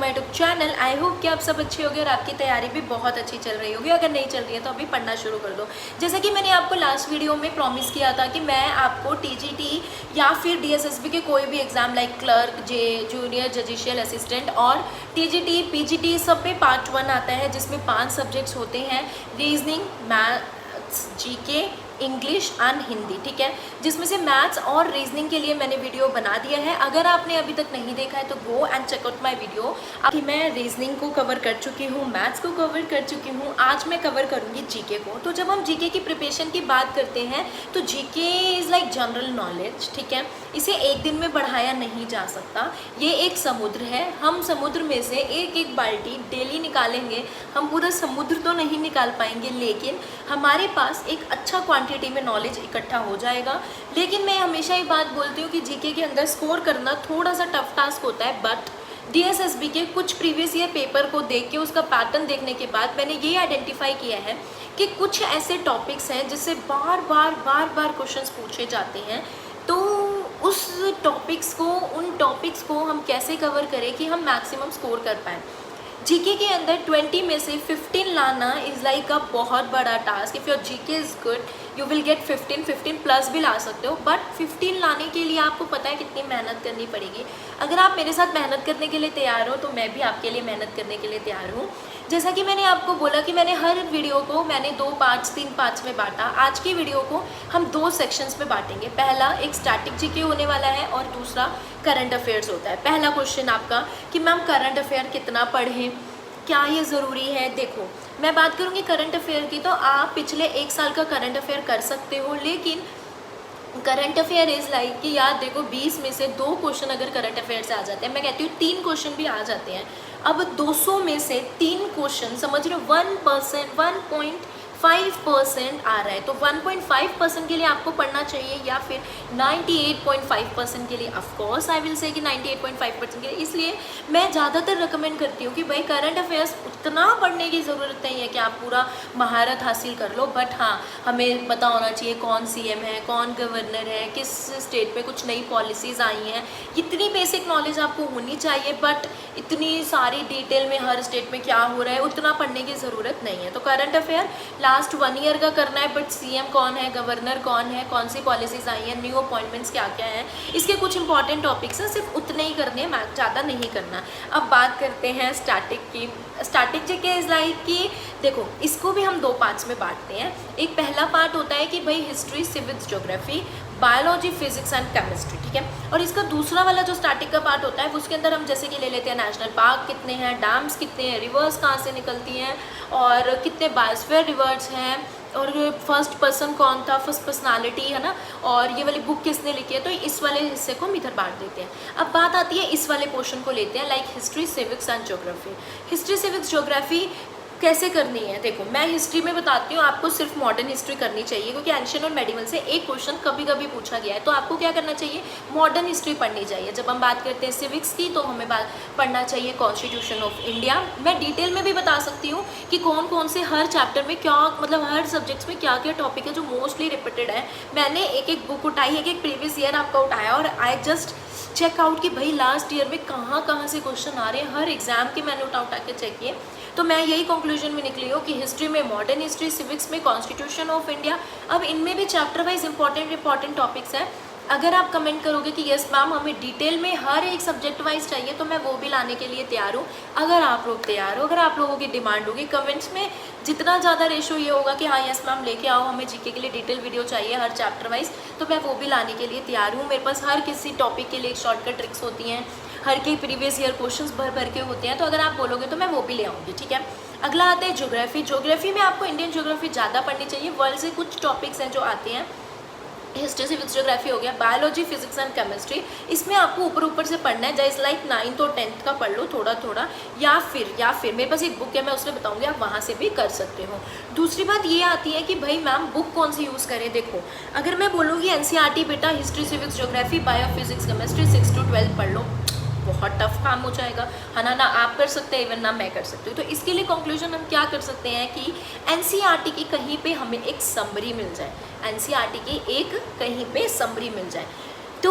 My YouTube channel. I hope कि आप सब अच्छे होंगे और आपकी तैयारी भी बहुत अच्छी चल रही होगी। अगर नहीं चल रही है तो अभी पढ़ना शुरू कर दो। जैसा कि मैंने आपको लास्ट वीडियो में प्रॉमिस किया था कि मैं आपको टीजीटी या फिर डीएसएसबी के कोई भी exam like clerk, junior judicial assistant और टीजीटी, पीजीटी सब में पार्ट 1 आता है, जिसमें 5 सब्जेक्ट्स होते हैं, reasoning, maths, GK, English and Hindi. ठीक है, जिसमें से मैथ्स और रीजनिंग के लिए मैंने वीडियो बना दिया है। अगर आपने अभी तक नहीं देखा है तो go and check out my video. अभी मैं रीजनिंग को कवर कर चुकी हूँ, मैथ्स को कवर कर चुकी हूँ, आज मैं कवर करूँगी जीके को। तो जब हम जीके की प्रिपरेशन की बात करते हैं तो GK is like general knowledge. ठीक है, इसे एक दिन में बढ़ाया नहीं जा सकता। ये एक समुद्र है, हम समुद्र में से एक एक बाल्टी डेली निकालेंगे, हम पूरा समुद्र तो नहीं निकाल पाएंगे, लेकिन हमारे पास एक अच्छा क्वांटिटी में नॉलेज इकट्ठा हो जाएगा। लेकिन मैं हमेशा ये बात बोलती हूँ कि जीके के अंदर स्कोर करना थोड़ा सा टफ टास्क होता है, बट डीएसएसबी के कुछ प्रीवियस ईयर पेपर को देख के, उसका पैटर्न देखने के बाद मैंने ये आइडेंटिफाई किया है कि कुछ ऐसे टॉपिक्स हैं जिससे बार बार क्वेश्चंस पूछे जाते हैं। तो उस उन टॉपिक्स को हम कैसे कवर करें कि हम मैक्सिमम स्कोर कर पाएँ। जीके के अंदर 20 में से 15 लाना इज़ लाइक अ बहुत बड़ा task. If your GK is good you will get 15 plus भी ला सकते हो, बट 15 लाने के लिए आपको पता है कितनी मेहनत करनी पड़ेगी। अगर आप मेरे साथ मेहनत करने के लिए तैयार हो तो मैं भी आपके लिए मेहनत करने के लिए तैयार हूँ। जैसा कि मैंने आपको बोला कि मैंने हर वीडियो को 3 पार्ट्स में बांटा। आज की वीडियो को हम 2 सेक्शंस में बांटेंगे। पहला एक स्टैटिक जीके होने वाला है और दूसरा करंट अफेयर्स होता है। पहला क्वेश्चन आपका कि मैम करंट अफेयर कितना पढ़ें, क्या ये ज़रूरी है। देखो, मैं बात करूँगी करंट अफेयर की, तो आप पिछले 1 साल का करंट अफेयर कर सकते हो, लेकिन करंट अफेयर इज़ लाइक कि यार देखो 20 में से 2 क्वेश्चन अगर करंट अफेयर से आ जाते हैं, मैं कहती हूँ 3 क्वेश्चन भी आ जाते हैं। अब 200 में से 3 क्वेश्चन, समझ रहे हो, 1%, 1.5% आ रहा है, तो 1.5% के लिए आपको पढ़ना चाहिए या फिर 98.5% के लिए। ऑफकोर्स आई विल से कि 98.5% के लिए। इसलिए मैं ज़्यादातर रिकमेंड करती हूँ कि भाई करंट अफेयर्स उतना पढ़ने की ज़रूरत नहीं है कि आप पूरा महारत हासिल कर लो, बट हाँ हमें पता होना चाहिए कौन सीएम है, कौन गवर्नर है, किस स्टेट पे कुछ नई पॉलिसीज़ आई हैं। इतनी बेसिक नॉलेज आपको होनी चाहिए, बट इतनी सारी डिटेल में हर स्टेट में क्या हो रहा है उतना पढ़ने की ज़रूरत नहीं है। तो करंट अफेयर लास्ट 1 ईयर का करना है, बट सीएम कौन है, गवर्नर कौन है, कौन सी पॉलिसीज़ आई हैं, न्यू अपॉइंटमेंट्स क्या क्या हैं, इसके कुछ इंपॉर्टेंट टॉपिक्स हैं, सिर्फ उतने ही करने हैं, ज़्यादा नहीं करना। अब बात करते हैं स्टैटिक की। स्टैटिक जीके इज़ लाइक कि देखो, इसको भी हम 2 पार्ट्स में बांटते हैं। एक पहला पार्ट होता है कि भाई history, civics, geography, biology, physics and chemistry. ठीक है, और इसका दूसरा वाला जो स्टैटिक का पार्ट होता है उसके अंदर हम जैसे कि ले लेते हैं नेशनल पार्क कितने हैं, डैम्स कितने हैं, रिवर्स कहाँ से निकलती हैं और कितने बायोस्फीयर रिवर्स हैं, और फर्स्ट पर्सन कौन था, फर्स्ट पर्सनालिटी है ना, और ये वाली बुक किसने लिखी है। तो इस वाले हिस्से को हम इधर बांट देते हैं। अब बात आती है इस वाले पोर्शन को लेते हैं, like history, civics and geography. History, civics, geography कैसे करनी है। देखो, मैं हिस्ट्री में बताती हूँ, आपको सिर्फ मॉडर्न हिस्ट्री करनी चाहिए, क्योंकि एंशिएंट और मेडिवल से एक क्वेश्चन कभी कभी पूछा गया है। तो आपको क्या करना चाहिए, मॉडर्न हिस्ट्री पढ़नी चाहिए। जब हम बात करते हैं सिविक्स की तो हमें पढ़ना चाहिए कॉन्स्टिट्यूशन ऑफ इंडिया। मैं डिटेल में भी बता सकती हूँ कि कौन कौन से हर चैप्टर में क्या, मतलब हर सब्जेक्ट्स में क्या क्या टॉपिक है जो मोस्टली रिपीटेड है। मैंने एक एक बुक उठाई, एक प्रीवियस ईयर आपका उठाया, और आई जस्ट चेकआउट कि भाई लास्ट ईयर में कहाँ से क्वेश्चन आ रहे हैं, हर एग्जाम के मैंने उठा के चेक किए। तो मैं यही कंक्लूजन में निकली हूँ कि हिस्ट्री में मॉडर्न हिस्ट्री, सिविक्स में कॉन्स्टिट्यूशन ऑफ इंडिया। अब इनमें भी चैप्टर वाइज इंपॉर्टेंट टॉपिक्स हैं। अगर आप कमेंट करोगे कि यस मैम हमें डिटेल में हर एक सब्जेक्ट वाइज चाहिए, तो मैं वो भी लाने के लिए तैयार हूँ। अगर आप लोग तैयार हो, अगर आप लोगों की डिमांड होगी, कमेंट्स में जितना ज़्यादा रेशो ये होगा कि हाँ यस मैम लेके आओ, हमें जीके के लिए डिटेल वीडियो चाहिए हर चैप्टर वाइज, तो मैं वो भी लाने के लिए तैयार हूँ। मेरे पास हर किसी टॉपिक के लिए एक शॉर्टकट ट्रिक्स होती हैं, हर के प्रीवियस ईयर क्वेश्चंस भर के होते हैं, तो अगर आप बोलोगे तो मैं वो भी ले आऊँगी। ठीक है, अगला आता है ज्योग्राफी। ज्योग्राफी में आपको इंडियन ज्योग्राफी ज़्यादा पढ़नी चाहिए। वर्ल्ड से कुछ टॉपिक्स हैं जो आते हैं, हिस्ट्री, सिविक्स, ज्योग्राफी हो गया, बायोलॉजी, फिजिक्स एंड केमिस्ट्री। इसमें आपको ऊपर से पढ़ना है, जैसे लाइक 9th और 10th का पढ़ लो थोड़ा, या फिर मेरे पास एक बुक है, मैं उसमें बताऊंगी, आप वहाँ से भी कर सकते हो। दूसरी बात ये आती है कि भाई मैम बुक कौन सी यूज़ करें। देखो, अगर मैं बोलूँगी एनसीईआरटी बेटा history, civics, geography, bio, physics, chemistry 6 to 12 पढ़ लो, बहुत टफ काम हो जाएगा, है ना आप कर सकते हैं, इवन ना मैं कर सकती हूँ। तो इसके लिए कंक्लूजन हम क्या कर सकते हैं कि एनसीईआरटी की कहीं पे हमें एक समरी मिल जाए, एनसीईआरटी की एक कहीं पे समरी मिल जाए।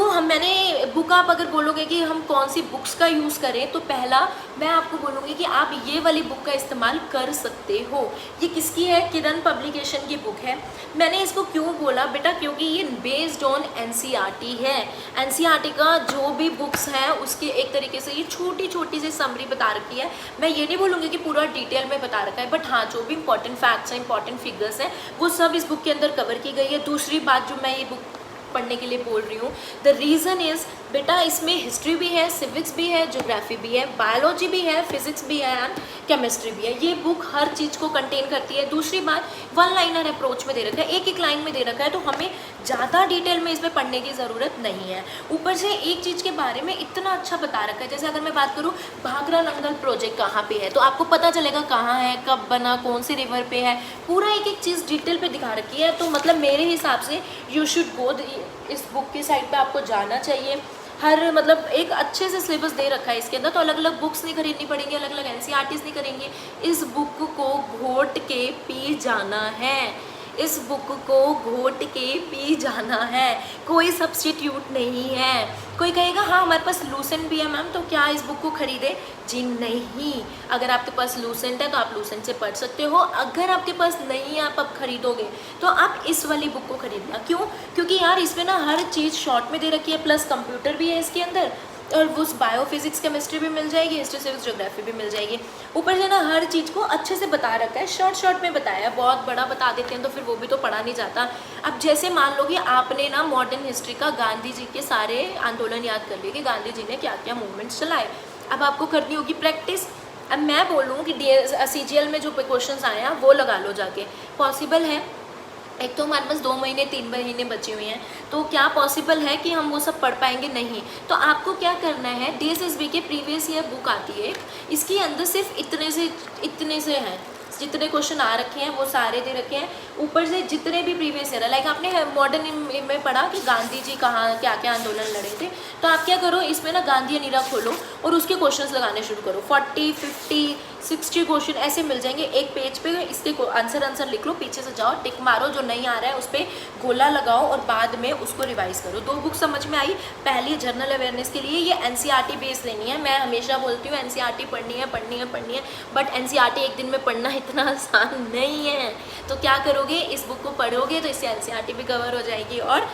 मैंने बुक, आप अगर बोलोगे कि हम कौन सी बुक्स का यूज़ करें, तो पहला मैं आपको बोलूँगी कि आप ये वाली बुक का इस्तेमाल कर सकते हो। ये किसकी है? किरण पब्लिकेशन की बुक है। मैंने इसको क्यों बोला बेटा? क्योंकि ये बेस्ड ऑन एनसीईआरटी है। एनसीईआरटी का जो भी बुक्स हैं उसके एक तरीके से ये छोटी छोटी सी समरी बता रखी है। मैं ये नहीं बोलूँगी कि पूरा डिटेल में बता रखा है, बट हाँ जो भी इंपॉर्टेंट फैक्ट्स हैं, इंपॉर्टेंट फिगर्स हैं, वो सब इस बुक के अंदर कवर की गई है। दूसरी बात जो मैं ये बुक पढ़ने के लिए बोल रही हूँ, द रीज़न इज़ बेटा इसमें हिस्ट्री भी है, सिविक्स भी है, ज्योग्राफी भी है, बायोलॉजी भी है, फिजिक्स भी है एंड केमिस्ट्री भी है। ये बुक हर चीज़ को कंटेन करती है। दूसरी बात, वन लाइनर अप्रोच में दे रखा है, एक एक लाइन में दे रखा है, तो हमें ज़्यादा डिटेल में इसमें पढ़ने की ज़रूरत नहीं है। ऊपर से एक चीज़ के बारे में इतना अच्छा बता रखा है, जैसे अगर मैं बात करूँ भाखरा नंगल प्रोजेक्ट कहाँ पे है, तो आपको पता चलेगा कहाँ है, कब बना, कौन सी रिवर पे है, पूरा एक एक चीज़ डिटेल पे दिखा रखी है। तो मतलब मेरे हिसाब से यू शुड गो, इस बुक की साइड पे आपको जाना चाहिए। हर मतलब एक अच्छे से सिलेबस दे रखा है इसके अंदर, तो अलग अलग बुक्स नहीं खरीदनी पड़ेंगी, अलग अलग एनसीईआरटीज़ नहीं करेंगे। इस बुक को घोट के पी जाना है, इस बुक को घोट के पी जाना है, कोई सब्स्टिट्यूट नहीं है। कोई कहेगा हाँ हमारे पास लूसेंट भी है मैम, तो क्या इस बुक को खरीदे? जी नहीं। अगर आपके पास लूसेंट है तो आप लूसेंट से पढ़ सकते हो, अगर आपके पास नहीं है, आप अब खरीदोगे तो आप इस वाली बुक को खरीदना। क्यों? क्योंकि यार इसमें ना हर चीज़ शॉर्ट में दे रखी है, प्लस कंप्यूटर भी है इसके अंदर, और उस बायो फिजिक्स केमिस्ट्री भी मिल जाएगी, हिस्ट्री सिविक्स ज्योग्राफी भी मिल जाएगी। ऊपर से ना हर चीज़ को अच्छे से बता रखा है, शॉर्ट शॉर्ट में बताया है। बहुत बड़ा बता देते हैं तो फिर वो भी तो पढ़ा नहीं जाता। अब जैसे मान लो कि आपने ना मॉडर्न हिस्ट्री का गांधी जी के सारे आंदोलन याद कर लिए कि गांधी जी ने क्या क्या मूवमेंट्स चलाए, अब आपको करनी होगी प्रैक्टिस। अब मैं बोलूँ कि CGL में जो क्वेश्चन आए हैं वो लगा लो जाके, पॉसिबल है? एक तो हमारे पास 2 महीने 3 महीने बचे हुए हैं, तो क्या पॉसिबल है कि हम वो सब पढ़ पाएंगे? नहीं। तो आपको क्या करना है, DSSB के प्रीवियस ईयर बुक आती है, इसके अंदर सिर्फ इतने से हैं, जितने क्वेश्चन आ रखे हैं वो सारे दे रखे हैं। ऊपर से जितने भी प्रीवियस ईयर है, लाइक आपने मॉडर्न में पढ़ा कि गांधी जी कहाँ क्या क्या आंदोलन लड़े थे, तो आप क्या करो, इसमें ना गांधी अनीरा खोलो और उसके क्वेश्चंस लगाने शुरू करो। 40, 50, 60 क्वेश्चन ऐसे मिल जाएंगे एक पेज पे। इसके आंसर लिख लो, पीछे से जाओ, टिक मारो, जो नहीं आ रहा है उस पर गोला लगाओ और बाद में उसको रिवाइज करो। 2 बुक समझ में आई। पहली जनरल अवेयरनेस के लिए ये एनसीईआरटी बेस लेनी है। मैं हमेशा बोलती हूँ एनसीईआरटी पढ़नी है, बट एनसीईआरटी एक दिन में पढ़ना इतना आसान नहीं है। तो क्या करोगे, इस बुक को पढ़ोगे तो इससे एनसीईआरटी भी कवर हो जाएगी और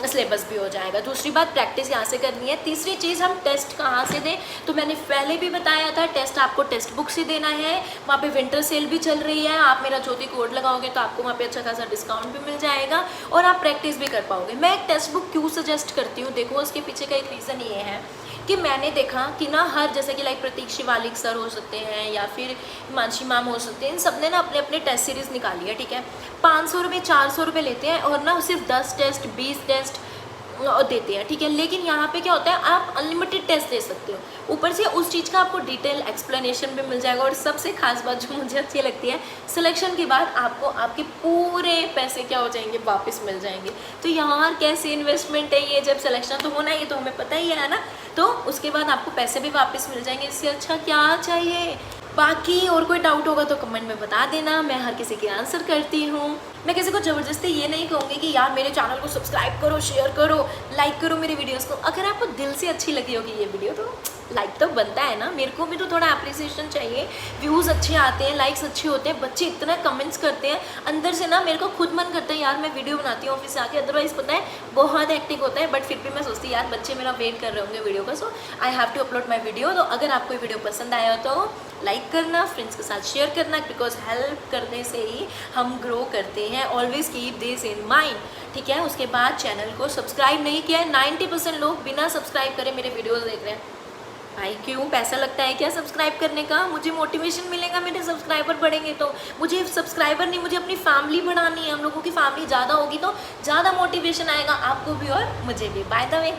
सिलेबस भी हो जाएगा। दूसरी बात, प्रैक्टिस यहाँ से करनी है। तीसरी चीज़, हम टेस्ट कहाँ से दें, तो मैंने पहले भी बताया था, टेस्ट आपको टेक्स्ट बुक से देना है। वहाँ पे विंटर सेल भी चल रही है, आप मेरा ज्योति कोड लगाओगे तो आपको वहाँ पे अच्छा खासा डिस्काउंट भी मिल जाएगा और आप प्रैक्टिस भी कर पाओगे। मैं एक टेक्स्ट बुक क्यों सजेस्ट करती हूँ, देखो उसके पीछे का एक रीज़न ये है कि मैंने देखा कि ना हर, जैसे कि लाइक प्रतीक शिवालिक सर हो सकते हैं या फिर हिमांशी मैम हो सकते हैं, इन सब ने ना अपने अपने टेस्ट सीरीज़ निकाली है, ठीक है। 500 रुपये 400 रुपये लेते हैं और ना सिर्फ 10 टेस्ट 20 टेस्ट देते हैं, ठीक है। लेकिन यहाँ पे क्या होता है, आप अनलिमिटेड टेस्ट दे सकते हो, ऊपर से उस चीज़ का आपको डिटेल एक्सप्लेनेशन भी मिल जाएगा। और सबसे खास बात जो मुझे अच्छी लगती है, सिलेक्शन के बाद आपको आपके पूरे पैसे क्या हो जाएंगे, वापस मिल जाएंगे। तो यहाँ कैसे इन्वेस्टमेंट है ये, जब सिलेक्शन तो होना ही, तो हमें पता ही है ना, तो उसके बाद आपको पैसे भी वापस मिल जाएंगे। इससे अच्छा क्या चाहिए। बाकी और कोई डाउट होगा तो कमेंट में बता देना, मैं हर किसी की आंसर करती हूँ। मैं किसी को ज़बरदस्ती ये नहीं कहूँगी कि यार मेरे चैनल को सब्सक्राइब करो, शेयर करो, लाइक करो मेरे वीडियोस को। अगर आपको दिल से अच्छी लगी होगी ये वीडियो तो लाइक तो बनता है ना, मेरे को भी तो थोड़ा अप्रिसिएशन चाहिए। व्यूज़ अच्छे आते हैं, लाइक्स अच्छे होते हैं, बच्चे इतना कमेंट्स करते हैं, अंदर से ना मेरे को खुद मन करता है यार मैं वीडियो बनाती हूँ ऑफिस से आके। अदरवाइज़ पता है बहुत एक्टिव होता है, बट फिर भी मैं सोचती यार बच्चे मेरा वेट कर रहे होंगे वीडियो का, so I have to upload my video. तो अगर आपको वीडियो पसंद आया तो लाइक करना, फ्रेंड्स के साथ शेयर करना, बिकॉज हेल्प करने से ही हम ग्रो करते हैं। Always keep this in mind, ठीक है। उसके बाद चैनल को सब्सक्राइब नहीं किया है, 90% लोग बिना सब्सक्राइब करे मेरे वीडियोस देख रहे हैं। भाई क्यों, पैसा लगता है क्या सब्सक्राइब करने का? मुझे मोटिवेशन मिलेगा, मेरे सब्सक्राइबर बढ़ेंगे तो। मुझे सब्सक्राइबर नहीं, मुझे अपनी फैमिली बढ़ानी है। हम लोगों की फैमिली ज़्यादा होगी तो ज़्यादा मोटिवेशन आएगा आपको भी और मुझे भी। By the way.